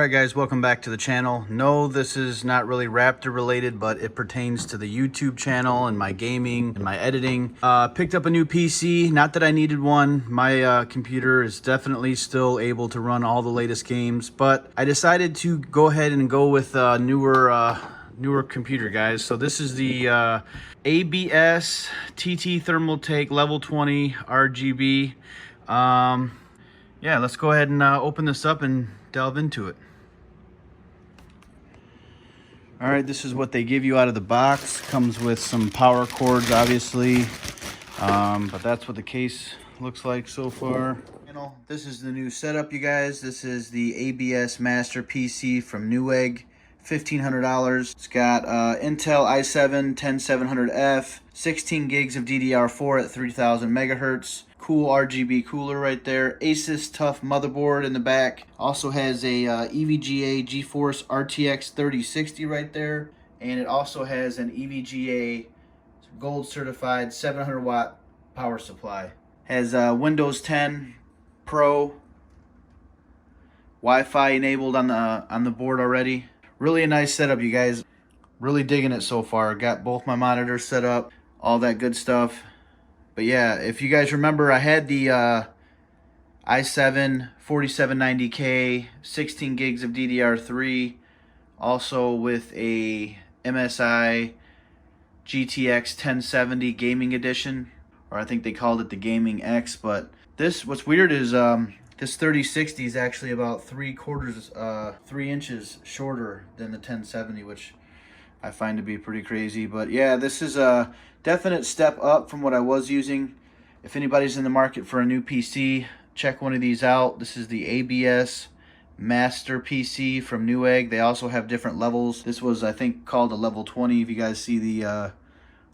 Alright guys, welcome back to the channel. No, this is not really Raptor related, but it pertains to the YouTube channel and my gaming and my editing. Picked up a new PC, not that I needed one. My computer is definitely still able to run all the latest games, but I decided to go ahead and go with newer computer, guys. So this is the ASUS TT Thermaltake Level 20 RGB. Yeah, let's go ahead and open this up and delve into it. All right, this is what they give you out of the box. Comes with some power cords, obviously, but that's what the case looks like so far. This is the new setup, you guys. This is the ASUS Master PC from Newegg, $1,500. It's got Intel i7 10700F, 16 gigs of DDR4 at 3000 megahertz. Cool RGB cooler right there. ASUS Tough motherboard in the back. Also has a EVGA GeForce RTX 3060 right there. And it also has an EVGA gold certified 700 watt power supply. Has Windows 10 Pro, Wi-Fi enabled on the board already. Really a nice setup, you guys. Really digging it so far. Got both my monitors set up, all that good stuff. But yeah, if you guys remember, I had the i7 4790K, 16 gigs of DDR3, also with a MSI GTX 1070 Gaming Edition, or I think they called it the Gaming X. But this, what's weird is this 3060 is actually about 3 inches shorter than the 1070, which I find to be pretty crazy. But yeah, this is a definite step up from what I was using. If anybody's in the market for a new PC, check one of these out. This is the ASUS Master PC from Newegg. They also have different levels. This was, I think, called a level 20 if you guys see the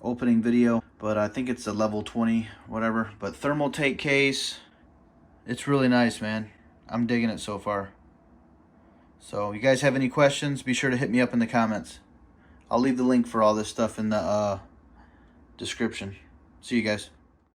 opening video, but I think it's a level 20, whatever. But Thermaltake case, it's really nice, man. I'm digging it so far. So if you guys have any questions, be sure to hit me up in the comments. I'll leave the link for all this stuff in the description. See you guys.